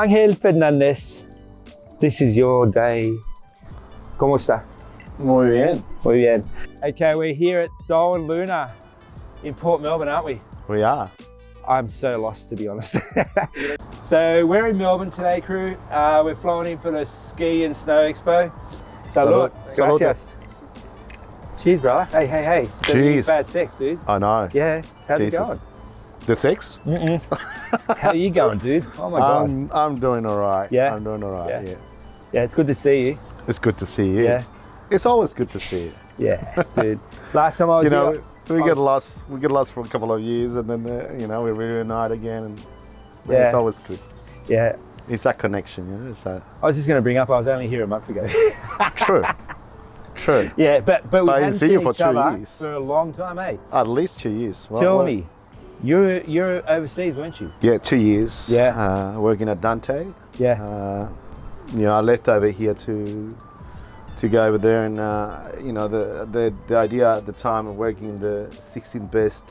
Angel Fernandez, this is your day. ¿Cómo está? Muy bien. Muy bien. Okay, we're here at Sol and Luna in Port Melbourne, aren't we? We are. I'm so lost, to be honest. So we're in Melbourne today, crew. We're flying in for the ski and snow expo. Salud. Salud. Gracias. Cheers, brother. Hey, hey, hey. Cheers. Bad sex, dude. I know. Yeah. How's Jesus. it going? The sex? How are you going, dude? Oh my God. I'm doing all right. Yeah? I'm doing all right. Yeah. Yeah, it's good to see you. It's good to see you. Yeah. It's always good to see you. Yeah, dude. Last time I was here, we get lost. We get lost for a couple of years, and then we reunite again, and Yeah. it's always good. Yeah. It's that connection, It's that I was just going to bring up, I was only here a month ago. true. True. Yeah, but we I hadn't see seen you for each 2 other years. for a long time, eh? At least 2 years. Tell me, you're overseas, weren't you? Yeah, 2 years. Yeah. Working at Dante. Yeah. I left over here to go over there, and the idea at the time of working in the 16th best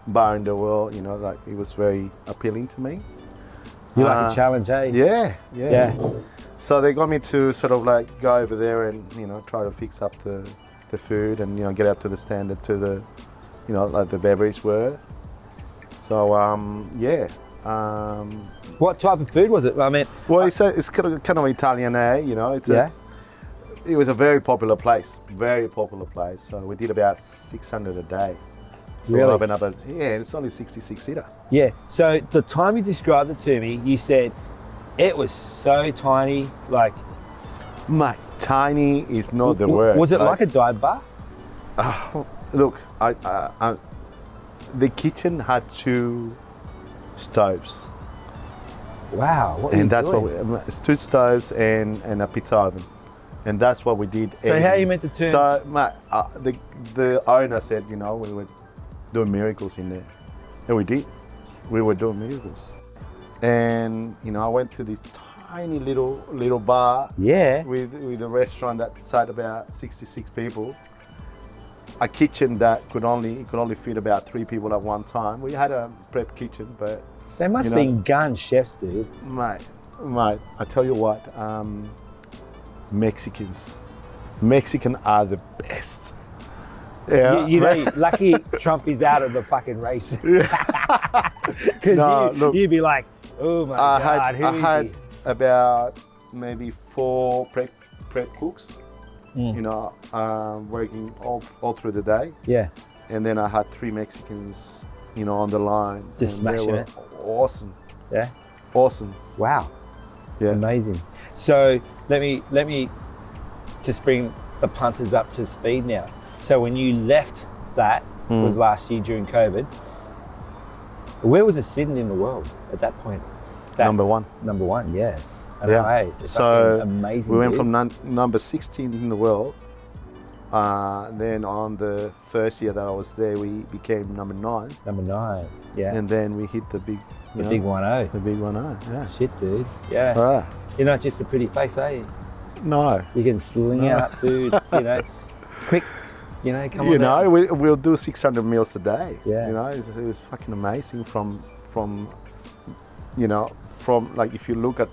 bar in the world, it was very appealing to me. You like a challenge, eh? Yeah. So they got me to sort of like go over there and try to fix up the food and get up to the standard to the like the beverage were. So What type of food was it? I mean, well, it's kind of Italian, it was a very popular place. So we did about 600 a day. So Really? It's only 66 seater. Yeah. So the time you described it to me, you said it was so tiny, like. Mate, tiny is not the word. Was it like a dive bar? Look, the kitchen had 2 stoves. Wow. What And that's doing? what it's 2 stoves and a pizza oven. And that's what we did. So how are you meant to turn? So, mate, the owner said, we were doing miracles in there. And we did. We were doing miracles. And, I went to this tiny little bar. Yeah. With a restaurant that sat about 66 people. A kitchen that could only fit about 3 people at one time. We had a prep kitchen, but They must have been gun chefs, dude. mate, I tell you what, Mexican are the best. Yeah, Lucky Trump is out of the fucking race. Because you'd be like, oh my God, who I is had he? about maybe 4 prep cooks, working all through the day. Yeah. And then I had 3 Mexicans, on the line. Just and they smashing were it. Awesome. Yeah. Awesome. Wow. Yeah. Amazing. So let me just bring the punters up to speed now. So when you left that was last year during COVID, where was it sitting in the world at that point? Number 1. Number 1, yeah. Yeah. Hey, So amazing. we went dude. from number 16 in the world. Then on the first year that I was there, we became number 9. Number 9, yeah. And then we hit the big, the big 1-0. the big 1-0. Yeah. Shit, dude. Yeah. Right. You're not just a pretty face, are you? No. You can sling out food, quick, come on down. We'll do 600 meals a day. Yeah. It was fucking amazing from like if you look at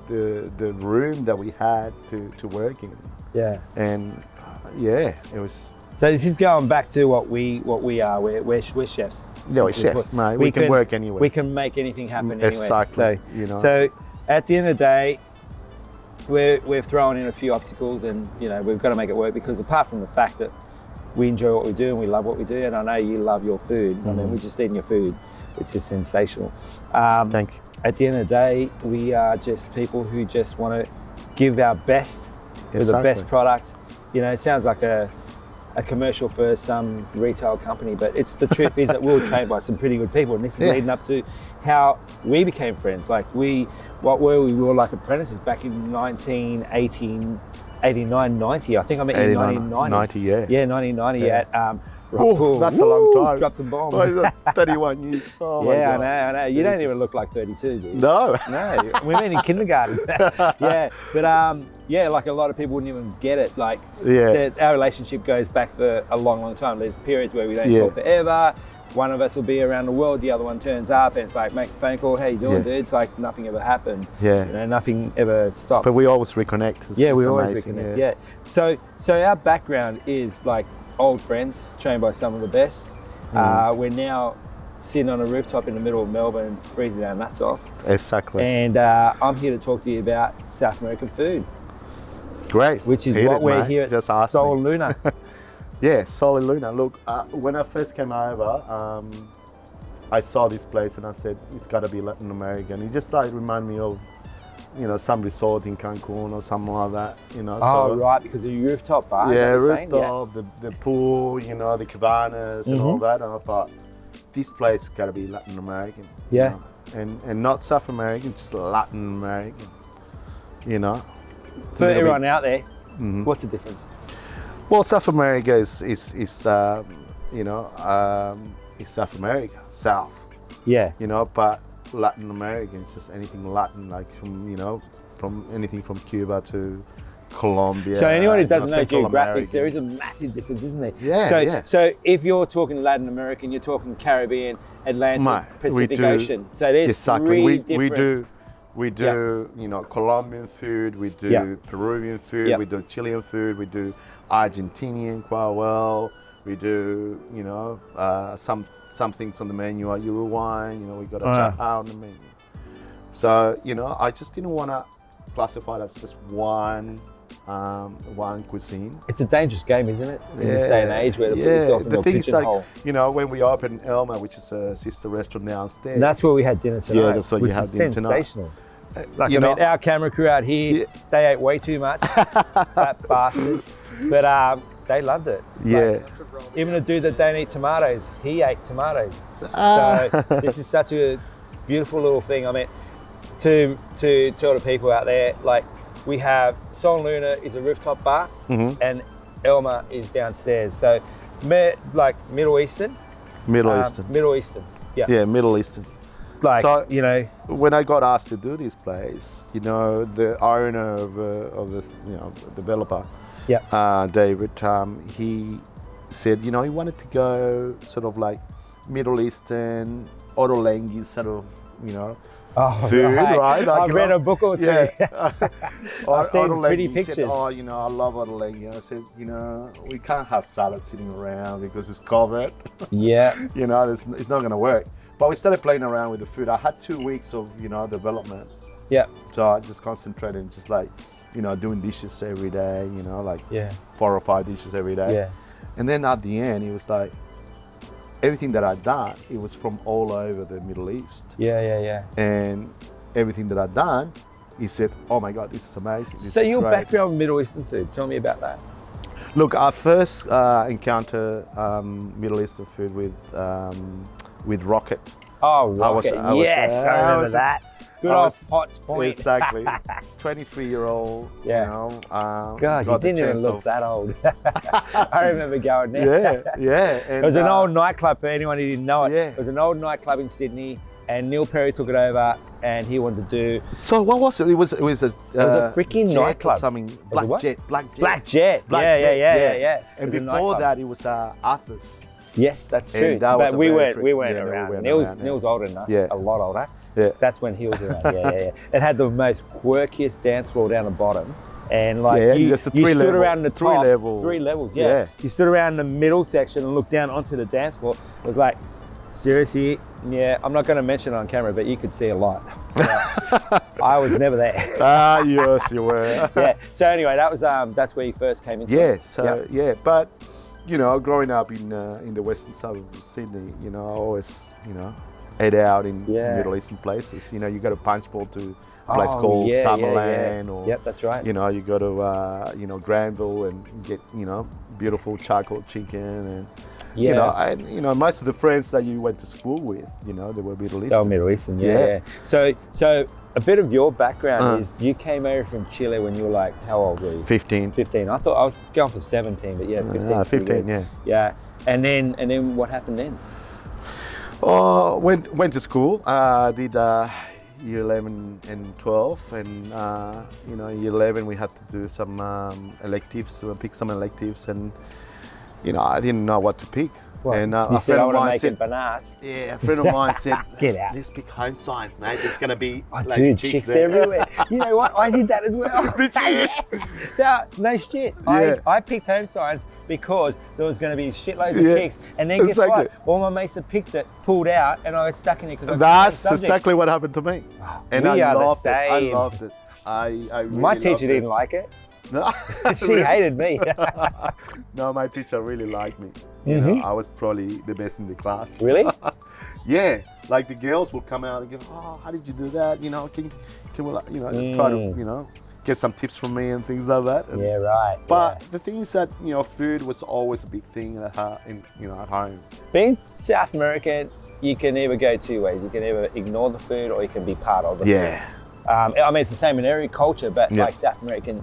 the room that we had to work in. Yeah. And it was. So this is going back to what we are. We're chefs. Yeah, we're chefs, mate. We can work anywhere. We can make anything happen Exactly. anyway. So at the end of the day, we've thrown in a few obstacles, and we've got to make it work, because apart from the fact that we enjoy what we do and we love what we do, and I know you love your food. I mean, we're just eating your food. It's just sensational. Thank you. At the end of the day, we are just people who just want to give our best with the best product. It sounds like a commercial for some retail company, but it's the truth is that we were trained by some pretty good people, and this is leading up to how we became friends. Like we were like apprentices back in 1989, 90. I think I met you in 1990. 90, yeah. Yeah, 1990 at Oh, that's a long time. Drop some bombs. 31 years. Oh my God. I know. You don't even look like 32, do you? No. No, we met in kindergarten. Yeah, but like a lot of people wouldn't even get it. Like, our relationship goes back for a long, long time. There's periods where we don't talk forever. one of us will be around the world, the other one turns up, and it's like, make a phone call, how you doing, dude? It's like nothing ever happened. Yeah. You know, nothing ever stopped. But we always reconnect. We always reconnect. Yeah. So our background is like old friends, trained by some of the best. We're now sitting on a rooftop in the middle of Melbourne, freezing our nuts off. Exactly. And I'm here to talk to you about South American food. Great. Which is what we're here at Sol Luna. Yeah, Sol Luna. Look, when I first came over, I saw this place and I said, it's got to be Latin American. It just like remind me of, you know, some resort in Cancun or something like that, you know. Oh, right, because of your rooftop bar. Yeah, rooftop, the pool, you know, the cabanas and all that. And I thought, this place got to be Latin American. Yeah. You know? And not South American, just Latin American, you know. For everyone out there, what's the difference? Well, South America is you know, it's South America, South. Yeah. You know, but Latin America is just anything Latin, like from, you know, from anything from Cuba to Colombia. So anyone who doesn't know geographics, there is a massive difference, isn't there? Yeah, So if you're talking Latin American, you're talking Caribbean, Atlantic, Pacific Ocean. So there's three different. We do, you know, Colombian food, we do Peruvian food, we do Chilean food, we do Argentinian quite well, we do, you know, some things on the menu are Uruguayan, you know, we got a chapa on the menu. So, you know, I just didn't want to classify it as just one cuisine. It's a dangerous game, isn't it? In this day and age where to put yourself in a pigeonhole. Like, you know, when we opened Elma, which is a sister restauant downstairs. And that's where we had dinner tonight. Yeah, that's what you had dinner tonight. Sensational. Like, I mean, our camera crew out here, they ate way too much, fat bastards. But they loved it. Yeah. Like, even a dude that don't eat tomatoes, he ate tomatoes. So this is such a beautiful little thing. I mean, to tell the people out there, like, we have Sol Luna is a rooftop bar, and Elma is downstairs. So, like Middle Eastern. Middle Eastern. Yeah. Yeah, Middle Eastern. Like, so, you know, when I got asked to do this place, you know, the owner of the, you know, developer, David, he said, you know, he wanted to go sort of like Middle Eastern, Ottolenghi sort of, you know, food, right? Like, I've read a book or two. Yeah. I've seen pretty pictures. He said, oh, you know, I love Ottolenghi. I said, you know, we can't have salad sitting around because it's covered. Yeah. You know, it's not going to work. But we started playing around with the food. I had 2 weeks of, you know, development. Yeah. So I just concentrated just like, you know, doing dishes every day, you know, like 4 or 5 dishes every day. Yeah. And then at the end, it was like, everything that I'd done, it was from all over the Middle East. Yeah. And everything that I'd done, he said, oh my God, this is amazing. So your background with Middle Eastern food, tell me about that. Look, I first encountered Middle Eastern food with Rocket. Oh, Rocket, I remember that. Good old Potts Point. Exactly. 23-year-old, you know. God, you didn't even look that old. I remember going there. Yeah. And, it was an old nightclub, for anyone who didn't know it. Yeah. It was an old nightclub in Sydney, and Neil Perry took it over, and he wanted to do... So what was it? It was a freaking nightclub. Something. Black Jet. Yeah. And before that, it was Arthur's. Yes, that's true. But we weren't around. Neil's older than us, a lot older. Yeah. That's when he was around. Yeah. It had the most quirkiest dance floor down the bottom. And like you stood around the top, 3 levels, yeah. You stood around the middle section and looked down onto the dance floor. It was like, seriously, I'm not going to mention it on camera, but you could see a lot. I was never there. Yes, you were. Yeah. So anyway, that was that's where you first came into it. But you know, growing up in the western suburbs of Sydney, you know, I always, you know, ate out in Middle Eastern places. You know, you go to Punchbowl to a place called Summerland, or that's right. You know, you go to you know, Granville and get, you know, beautiful charcoal chicken, and you know, and you know, most of the friends that you went to school with, you know, they were Middle Eastern. Oh, Middle Eastern, yeah. So a bit of your background is you came over from Chile when you were like, how old were you? 15. 15. I thought I was going for 17, but 15. 15, Yeah. And then what happened then? Oh, went to school. Did year 11 and 12, and you know, year 11 we had to do some electives, pick some electives, and I didn't know what to pick. What? And you a friend of mine said, bananas. yeah, a friend of mine said, Get out. let's pick home science, mate. It's going to be Dude, chicks everywhere. You know what? I did that as well. Did you? No shit. Yeah. I picked home science because there was going to be shitloads of chicks. And then guess what? All my mates that picked it pulled out and I got stuck in it because I That's exactly what happened to me. And I loved it. I loved it. I really my teacher didn't like it. No. She hated me. No, my teacher really liked me. I was probably the best in the class. Really? Yeah, like the girls would come out and go, oh, how did you do that? Can we, try to, get some tips from me and things like that. And, yeah, right. But the thing is that, food was always a big thing at home. Being South American, you can either go two ways. You can either ignore the food or you can be part of the food. I mean, it's the same in every culture, but like South American,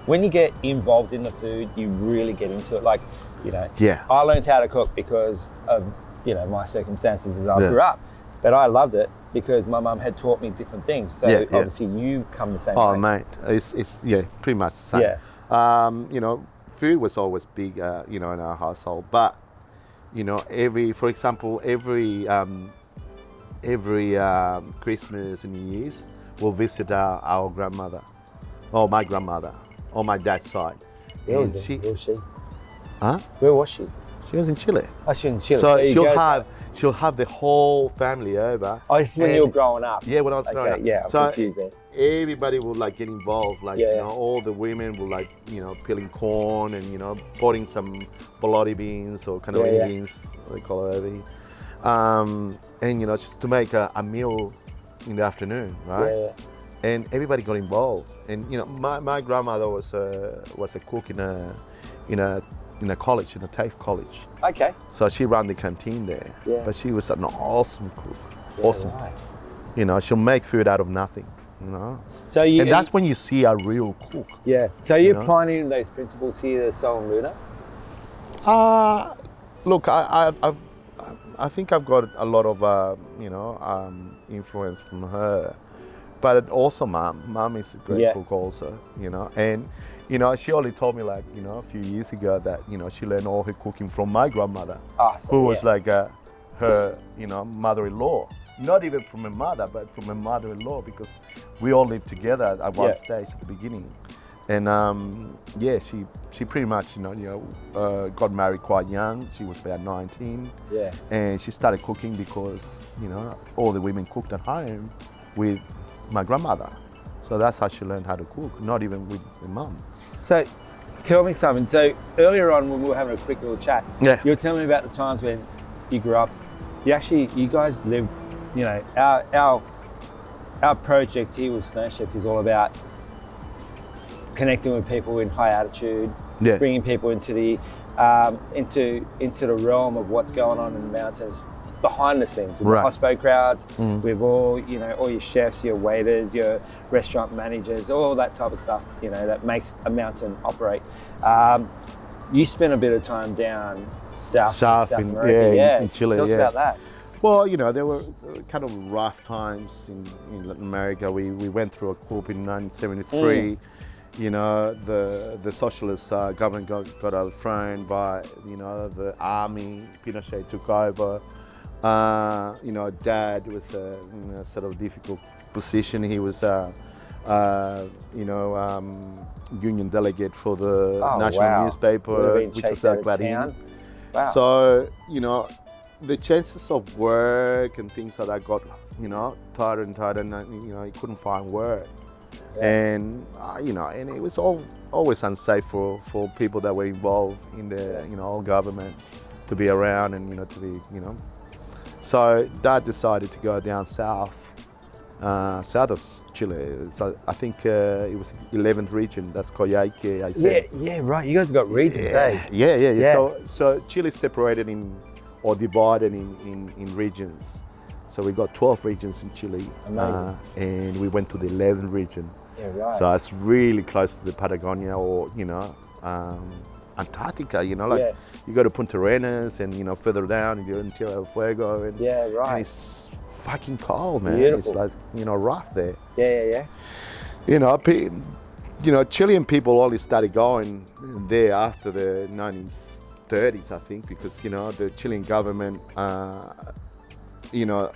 when you get involved in the food, you really get into it. Like, I learned how to cook because of, my circumstances as I grew up. But I loved it because my mum had taught me different things. So obviously you come the same way. Oh, mate, it's pretty much the same. Yeah. Food was always big, in our household. But, for example, every Christmas and New Year's, we'll visit our grandmother, or my grandmother, on my dad's side. Where was she? Huh? Where was she? She was in Chile. Oh, she was in Chile. So she'll have the whole family over. Oh, it's when you were growing up. Yeah, when I was growing up. Yeah, I'm confused there. Everybody will get involved. All the women will peeling corn and potting some bologna beans or canola beans, what they call it over here. And just to make a meal in the afternoon, right? Yeah. And everybody got involved. And my grandmother was a cook in a college, in a TAFE college. Okay. So she ran the canteen there. Yeah. But she was an awesome cook. Yeah, awesome. Right. She'll make food out of nothing. So and that's when you see a real cook. Yeah. So you're applying those principles here to Sol and Luna? Look, I think I've got a lot of influence from her, but also mom is a great cook also, and she only told me a few years ago that she learned all her cooking from my grandmother, who was her mother-in-law. Not even from her mother, but from her mother-in-law, because we all lived together at one stage at the beginning. And she pretty much got married quite young. She was about 19. Yeah. And she started cooking because all the women cooked at home with my grandmother. So that's how she learned how to cook, not even with her mum. So tell me something. So earlier on when we were having a quick little chat, you were telling me about the times when you grew up. You guys lived, our project here with SnowChef is all about connecting with people in high altitude, bringing people into the realm of what's going on in the mountains behind the scenes with the hospo crowds, with all your chefs, your waiters, your restaurant managers, all that type of stuff that makes a mountain operate. You spent a bit of time down South in America, in Chile. Tell us about that. Well, there were kind of rough times in Latin America. We went through a coup in 1973. The socialist government got overthrown by, the army. Pinochet took over. Dad was in a sort of difficult position. He was, union delegate for the national newspaper, which was Clarín. Wow. So, the chances of work and things like that got, tighter and tighter, and, he couldn't find work. Yeah. And, and it was always unsafe for people that were involved in the, government to be around and, to be, So Dad decided to go down south of Chile. So I think it was the 11th region. That's Coyhaique, I said. Yeah, right. You guys got regions, Yeah. So Chile separated divided in regions. So we got 12 regions in Chile. And we went to the 11th region. Yeah, right. So it's really close to the Patagonia or, Antarctica, you go to Punta Arenas and, further down, you're in Tierra del Fuego. And, and it's fucking cold, man. Beautiful. It's rough there. Yeah. Chilean people only started going there after the 30s, I think, because, you know, the Chilean government, you know,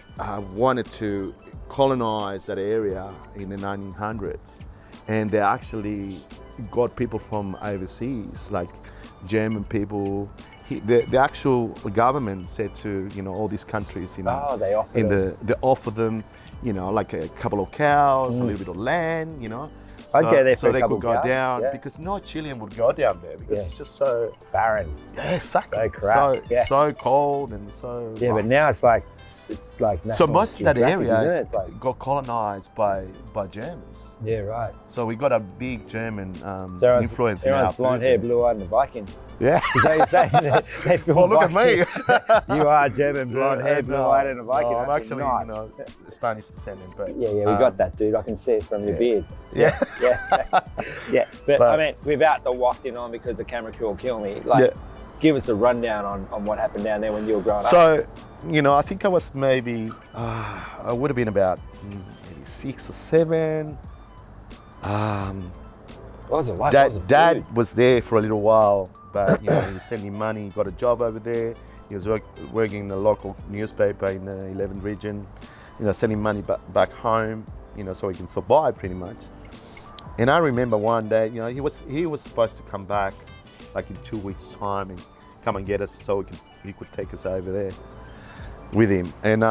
wanted to colonize that area in the 1900s. And they actually got people from overseas, like German people. The actual government said to, you know, all these countries, you know, they offer them, you know, like a couple of cows, a little bit of land, you know. I'd go there so for they a couple could go of cows, down, yeah. because no Chilean would go down there because it's just so barren. Yeah, exactly. So crap. So cold and so. Yeah, but now it's like so most of that area like, got colonized by Germans. Yeah, right. So we got a big German influence in our food. Blonde hair, blue-eyed, and a Viking. Yeah. So you're saying they feel well, look at me. You are German, blonde hair, blue-eyed, and a Viking. No, I'm actually, nice. you know, Spanish descendant, but yeah, we got that, dude. I can see it from your beard. Yeah. Yeah. But I mean, without the wafting on, because the camera crew will kill me. Like, give us a rundown on what happened down there when you were growing up. So, you know, I think I was maybe, I would have been about maybe 6 or 7. Dad was there for a little while, but you know, he was sending money, got a job over there. He was working in a local newspaper in the 11th region, you know, sending money back home, you know, so he can survive pretty much. And I remember one day, you know, he was supposed to come back like in 2 weeks' time and come and get us so he could take us over there with him. And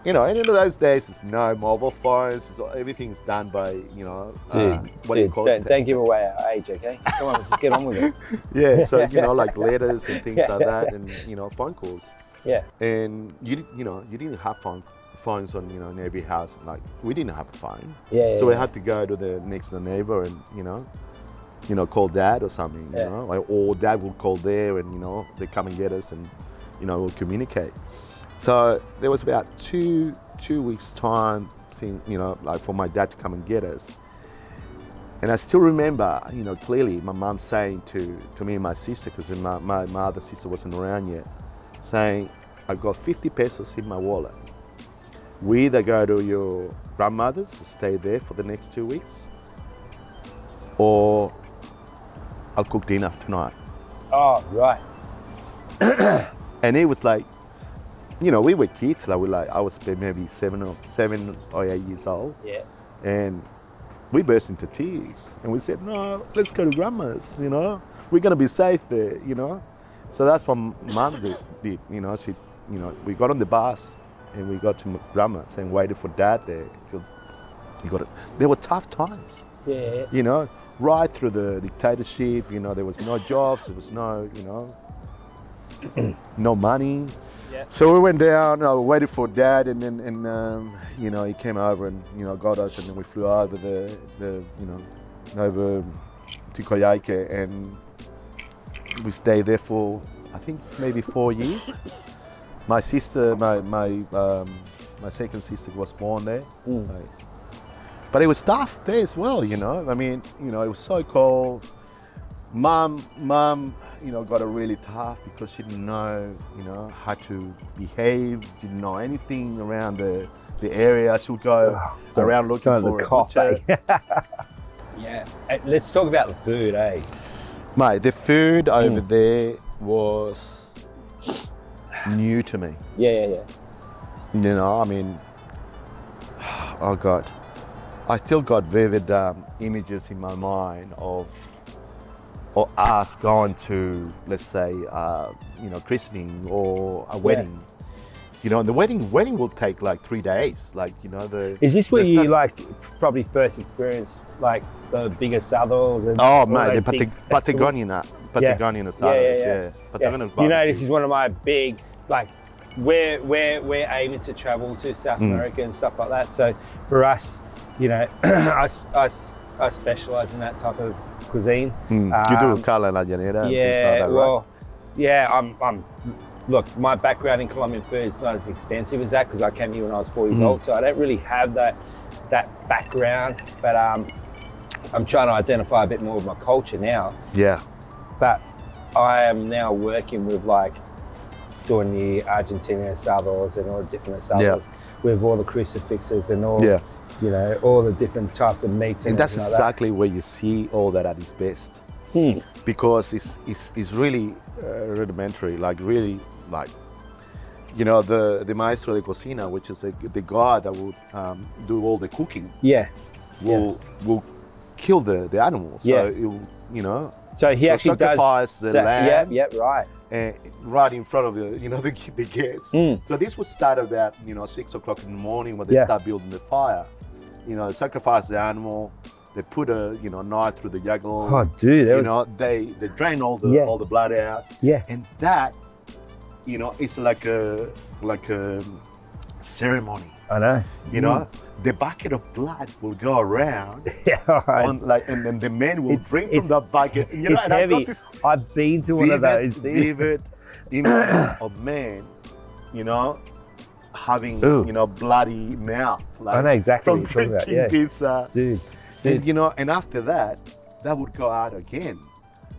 you know, and in those days, there's no mobile phones. Everything's done by, you know, what do you call it? Don't give away our age, okay? Come on, let's just get on with it. Yeah, so, you know, like letters and things like that, and, you know, phone calls. Yeah. And, you didn't have phones on, you know, in every house. Like, we didn't have a phone. So we had to go to the next door neighbor and, you know, call dad or something, you know, like, or dad would call there and, you know, they come and get us and, you know, we'll communicate. So there was about two weeks time, you know, like for my dad to come and get us. And I still remember, you know, clearly my mum saying to me and my sister, because my other sister wasn't around yet, saying, I've got 50 pesos in my wallet. We either go to your grandmother's, stay there for the next 2 weeks, or I'll cook dinner tonight. Oh, right. And it was like, you know, we were kids, like I was maybe 7 or 8 years old. Yeah. And we burst into tears and we said, no, let's go to grandma's, you know, we're gonna be safe there, you know. So that's what mum did, you know. She, you know, we got on the bus and we got to grandma's and waited for dad there till he got it. There were tough times. Yeah. You know, right through the dictatorship, you know, there was no jobs, there was no, you know, no money. Yeah. So we went down, waited for dad, and then, you know, he came over and, you know, got us, and then we flew over you know, over to Coyhaique, and we stayed there for, I think, maybe 4 years. My sister, my second sister was born there. But it was tough there as well, you know. I mean, you know, it was so cold. Mum, you know, got it really tough because she didn't know, you know, how to behave, didn't know anything around the area. She would go around looking for a butcher. Yeah, let's talk about the food, eh? Mate, the food over there was new to me. Yeah. You know, I mean, oh God, I still got vivid images in my mind of us going to, let's say, you know, christening or a wedding. You know, and the wedding will take like 3 days. Like, you know, Is this where you like probably first experienced like the bigger saddles and the Patagonian saddles, yeah. You know, this is one of my big, like, we're aiming to travel to South America and stuff like that. So for us, you know, I specialize in that type of cuisine. You do Carla La Llanera and things like that, well, right? I'm look, my background in Colombian food is not as extensive as that because I came here when I was 4 years old, so I don't really have that background, but I'm trying to identify a bit more of my culture now. Yeah. But I am now working with like doing the Argentinian asados and all the different asados with all the crucifixes and all, you know, all the different types of meats. And that's exactly where you see all that at its best. because it's really rudimentary, like really like, you know, the maestro de cocina, which is the guy that will do all the cooking. Yeah. Will kill the animal. So it will, you know. So he actually sacrifice the lamb. Yeah, right. Right in front of the guests. So this would start about 6 o'clock in the morning when they start building the fire. You know, they sacrifice the animal. They put a knife through the jugular. Oh, dude, they drain all the blood out. Yeah. And that, it's like a ceremony. I know. You know, the bucket of blood will go around. Yeah, right. And then the men will drink from that bucket. It's heavy. I've been to one of those. Vivid images of men, having bloody mouth. Like, I know exactly what from you're talking about. this, dude. And after that would go out again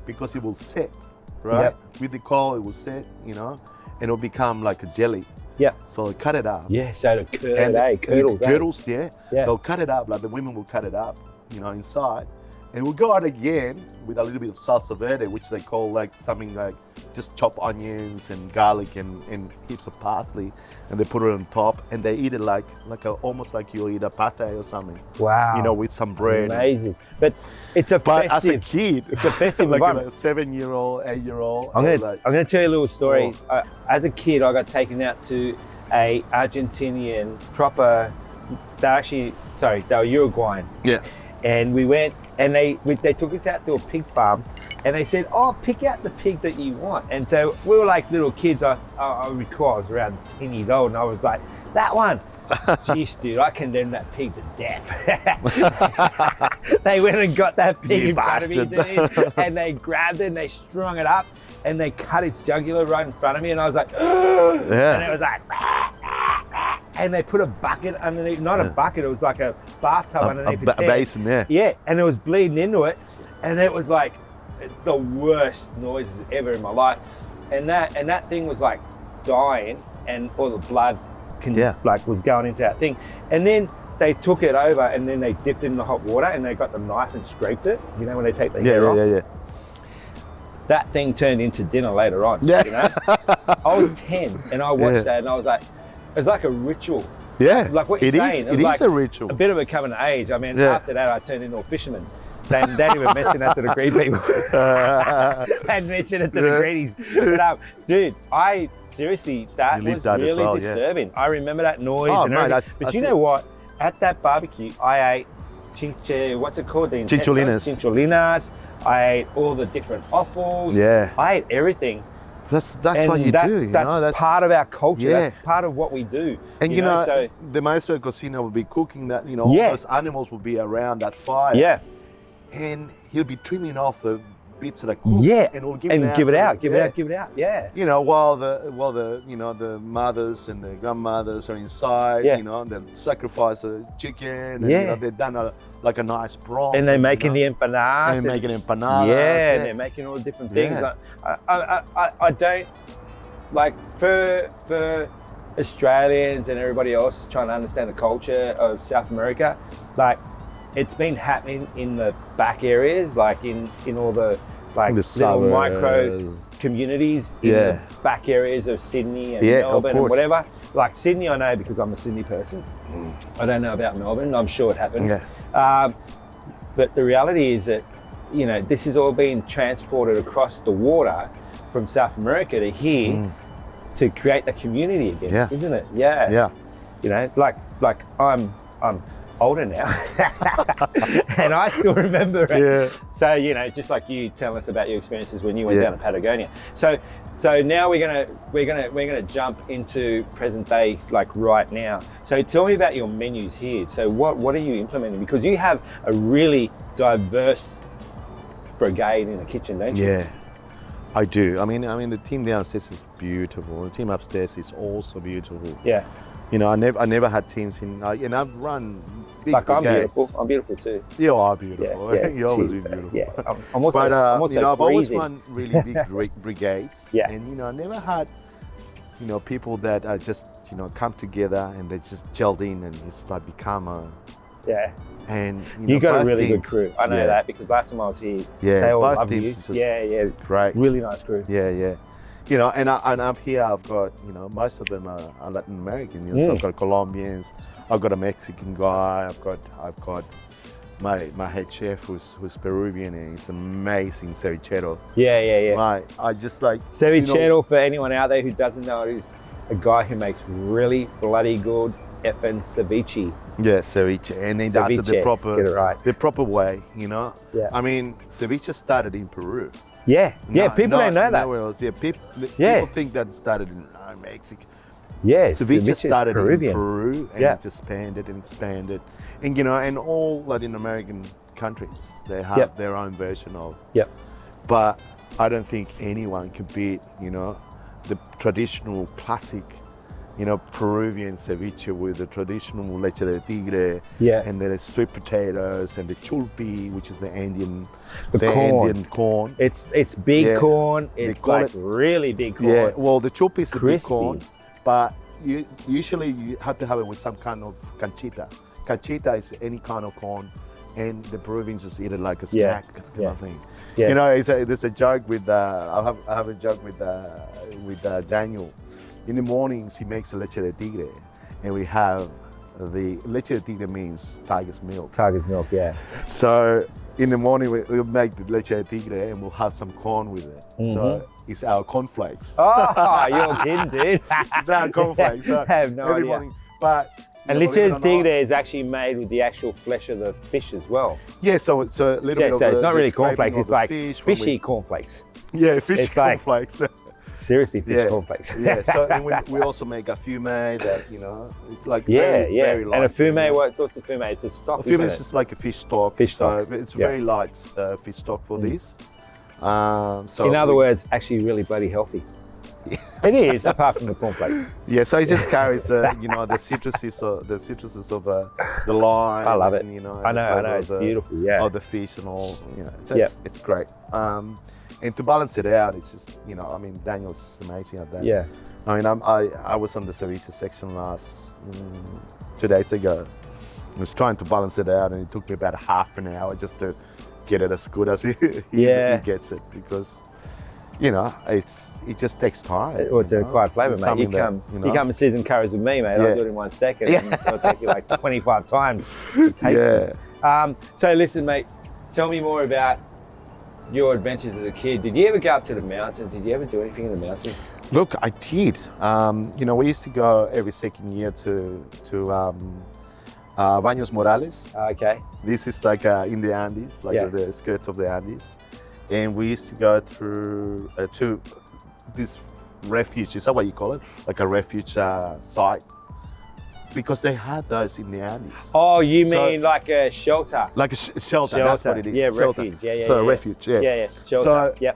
because it will set, right? Yep. With the coal, it will set, and it'll become like a jelly. Yeah. So they cut it up. Yeah, so the curdles, yeah. They'll cut it up, like the women will cut it up, inside. And we'll go out again with a little bit of salsa verde, which they call like something like just chopped onions and garlic and heaps of parsley, and they put it on top, and they eat it almost like you eat a pate or something. Wow. With some bread. Amazing. But it's a festive. As a kid, it's a festive like environment. a 7-year-old, 8-year-old. I'm gonna tell you a little story. As a kid, I got taken out to a Argentinian proper. They were Uruguayan. Yeah. And we went, and they took us out to a pig farm, and they said, "Oh, pick out the pig that you want." And so we were like little kids. I recall I was around 10 years old, and I was like, "That one." Jeez, dude, I condemned that pig to death. They went and got that pig in front of me, dude, and they grabbed it and they strung it up and they cut its jugular right in front of me, and I was like, and it was like, and they put a bucket underneath, not a bucket, it was like a bathtub underneath its head. A basin there. Yeah, and it was bleeding into it, and it was like the worst noises ever in my life. And that thing was like dying, and all the blood was going into that thing. And then they took it over, and then they dipped it in the hot water, and they got the knife and scraped it. You know, when they take the hair off. Yeah. That thing turned into dinner later on. Yeah. You know, I was 10, and I watched that, and I was like, it was like a ritual. Yeah. Like what you're saying. It is a ritual. A bit of a coming of age. I mean, after that, I turned into a fisherman. They didn't even mention that to the green people. Hadn't mentioned it to the greenies. But dude, seriously, that was really disturbing. I remember that noise and everything. But you know what? At that barbecue, I ate what's it called? Chincholinas. I ate all the different offals. Yeah. I ate everything. That's what you do. That's part of our culture. Yeah. That's part of what we do. And so the maestro de cocina will be cooking that. All those animals will be around that fire. Yeah. And he'll be trimming off the bits that are cooked. Yeah. And we'll give it out. Yeah. While the mothers and the grandmothers are inside. Yeah. And they'll sacrifice a chicken. And they've done a nice broth. And they're making the empanadas. And making empanadas. Yeah, and they're making all the different things. I don't for Australians and everybody else trying to understand the culture of South America, it's been happening in the back areas, in all the little micro communities in the back areas of Sydney and Melbourne and whatever. Like Sydney, I know because I'm a Sydney person. I don't know about Melbourne. I'm sure it happened. Yeah. But the reality is that, this is all being transported across the water from South America to here to create the community again, isn't it? Yeah. Yeah. I'm older now, and I still remember it. Yeah. So just like you tell us about your experiences when you went down to Patagonia. So now we're gonna jump into present day, right now. So tell me about your menus here. So what are you implementing? Because you have a really diverse brigade in the kitchen, don't you? Yeah, I do. I mean the team downstairs is beautiful. The team upstairs is also beautiful. Yeah. I never had teams and I've run big brigades. I'm beautiful too. You are beautiful. Yeah. You're always beautiful. Yeah. I'm also I've always run really big brigades. Yeah. And I never had people that are just come together and they just gelled in and just become Yeah. And you got a really good crew. I know that because last time I was here, they all love you. Yeah, great. Really nice crew. Yeah. You know, and up here I've got, you know, most of them are Latin American. You know, so I've got Colombians, I've got a Mexican guy, I've got my head chef who's Peruvian, and he's amazing cevichero. Yeah. I just like cevichero, for anyone out there who doesn't know, is a guy who makes really bloody good effing ceviche. Yeah, ceviche, and he does it the proper way, you know. Yeah. I mean, ceviche started in Peru. People don't know that. Else. People think that it started in Mexico. Yeah, ceviche started Peruvian. in Peru, and it just expanded, and you know, and all Latin American countries, they have their own version of. But I don't think anyone can beat, you know, the traditional classic, you know, Peruvian ceviche with the traditional leche de tigre, and the sweet potatoes and the chulpi, which is the Andean corn. It's big corn. It's like really big corn. Yeah, well, the chulpi is a big corn, but usually you have to have it with some kind of canchita. Canchita is any kind of corn, and the Peruvians just eat it like a snack kind of thing. You know, there's a joke with I have a joke with Daniel. In the mornings, he makes a leche de tigre, and we have the leche de tigre means tiger's milk. Tiger's milk, yeah. So in the morning, we'll make the leche de tigre, and we'll have some corn with it. So it's our cornflakes. Oh, you're kidding, dude. It's our cornflakes. So I have no idea. Morning, but and leche de tigre is actually made with the actual flesh of the fish as well. Yeah, so it's a little bit of it's not really cornflakes, it's like fishy cornflakes. Yeah, fishy cornflakes. Seriously, fish cornflakes. So and we also make a fume that, you know, it's like very light. And a fume, what's the fume? It's a stock. A fume is just like a fish stock. Fish stock. So it's very light fish stock for this. So in other words, actually really bloody healthy. It is, apart from the cornflakes. Yeah, so it just carries you know, the citruses of the lime. I love it. And, you know, I know, it's beautiful. Yeah. Of the fish and all. You know, so it's great. And to balance it out, it's just, you know, I mean, Daniel's just amazing at that. Yeah. I mean, I was on the ceviche section 2 days ago. I was trying to balance it out, and it took me about half an hour just to get it as good as he gets it, because, you know, it just takes time. It's a quiet flavour, mate. You come and season curries with me, mate. I'll do it in 1 second. And it'll take you like 25 times to taste it. So listen, mate, tell me more about your adventures as a kid. Did you ever go up to the mountains? Did you ever do anything in the mountains? Look, I did. You know, we used to go every second year to Baños Morales. Okay. This is like in the Andes, like the skirts of the Andes. And we used to go through to this refuge. Is that what you call it? Like a refuge site. Because they had those in the Andes. Oh, you mean like a shelter? Like a shelter, that's what it is. Yeah, shelter. refuge. Refuge, Yeah, shelter.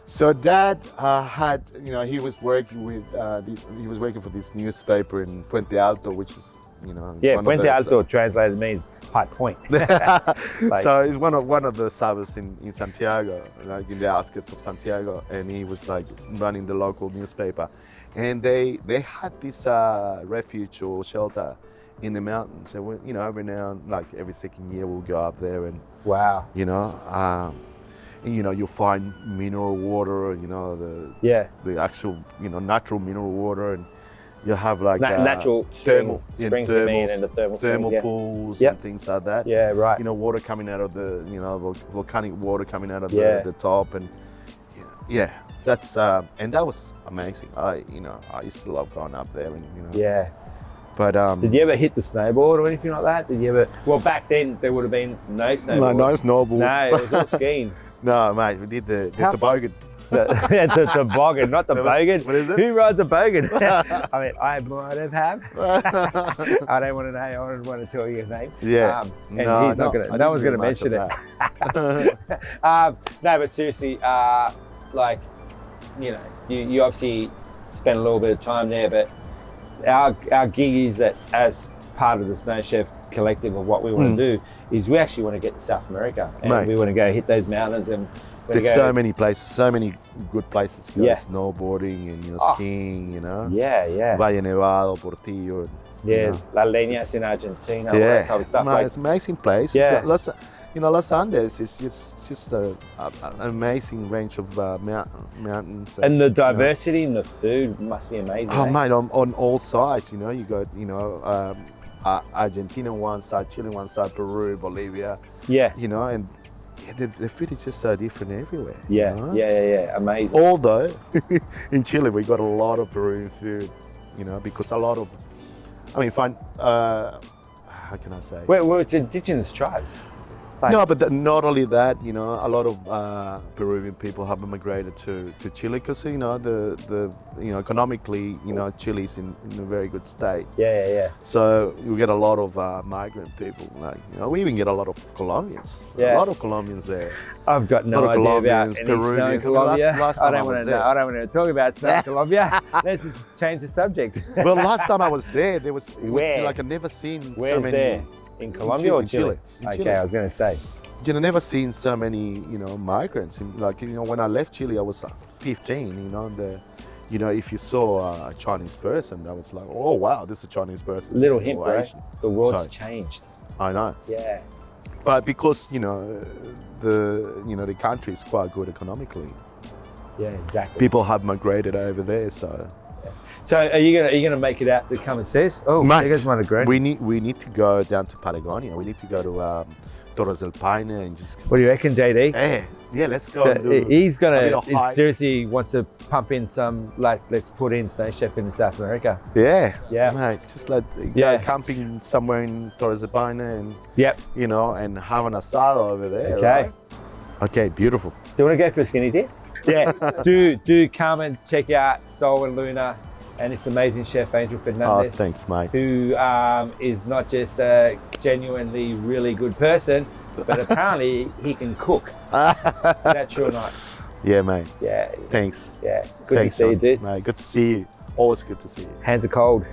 So Dad had, you know, he was working for this newspaper in Puente Alto, which is, you know. Yeah, Puente Alto translated means high point. So it's one of the suburbs in Santiago, like in the outskirts of Santiago, and he was like running the local newspaper. And they had this refuge or shelter in the mountains. And you know, every now and like every second year we'll go up there and you know, and you know, you'll find mineral water, you know, the actual, you know, natural mineral water, and you'll have like natural springs and the thermal pools and things like that. Yeah, right. You know, water coming out of the, you know, volcanic water coming out of the top, and that's and that was amazing. I used to love going up there, and you know. Yeah. But did you ever hit the snowboard or anything like that? Did you ever? Well, back then there would have been no snowboards. No snowboards. No, it was all skiing. No, mate, we did the toboggan. The toboggan, not the bogan. What is it? Who rides a bogan? I mean, I might have. I don't want to know. I don't want to tell you his name. Yeah. And he's not gonna. No one's gonna mention it. No, but seriously, like, you know, you obviously spent a little bit of time there, but our gig is that as part of the SnowChef collective of what we want to do is we actually want to get to South America, and we want to go hit those mountains, and There's so many places, so many good places to go. Yeah. Snowboarding and skiing, you know. Yeah. Valle Nevado, Portillo. Yeah, You know. La Leñas in Argentina, all that type of stuff. It's an amazing place. Yeah. Los Andes is just an amazing range of mountains. And the diversity in the food must be amazing. Oh, mate, on all sides, you know, you got, Argentina on one side, Chile on one side, Peru, Bolivia. Yeah. You know, and the food is just so different everywhere. Yeah, you know? yeah. Amazing. Although, in Chile, we got a lot of Peruvian food, you know, because how can I say? Well, it's indigenous tribes. No, but not only that, you know, a lot of Peruvian people have migrated to Chile because, you know, economically, you know, Chile's in a very good state. Yeah. So you get a lot of migrant people. Like, you know, we even get a lot of Colombians. Yeah. A lot of Colombians there. I've got no idea about any snow in Colombia. Last I time don't want to know. I don't want to talk about snow in Colombia. Let's just change the subject. Well, last time I was there, it was Where? like I've never seen Where's so many. there? In Colombia or Chile? In Okay, Chile. I was going to say. You know, never seen so many, you know, migrants. When I left Chile, I was 15, you know, and if you saw a Chinese person, I was like, oh, wow, this is a Chinese person. Little hint, or right? Asian. The world's changed. I know. Yeah. But because, you know, the country is quite good economically. Yeah, exactly. People have migrated over there, so. So are you gonna make it out to come and see us? Oh, mate, there goes my Negroni. we need to go down to Patagonia. We need to go to Torres del Paine and just. What do you reckon, JD? Yeah, let's go. And do He seriously wants to pump in some, let's put in SnowChef in South America. Yeah, Yeah. mate. Just go camping somewhere in Torres del Paine and you know, and have an asado over there. Okay. Right? Okay, beautiful. Do you want to go for a skinny dip? Yeah. do come and check out Sol and Luna and its amazing chef Angel Fernandez. Oh, thanks, mate. Who is not just a genuinely really good person, but apparently he can cook. Is that true or not? Yeah, mate. Yeah. Thanks. Yeah. Good Thanks, to see you, dude. Mate, good to see you. Always good to see you. Hands are cold.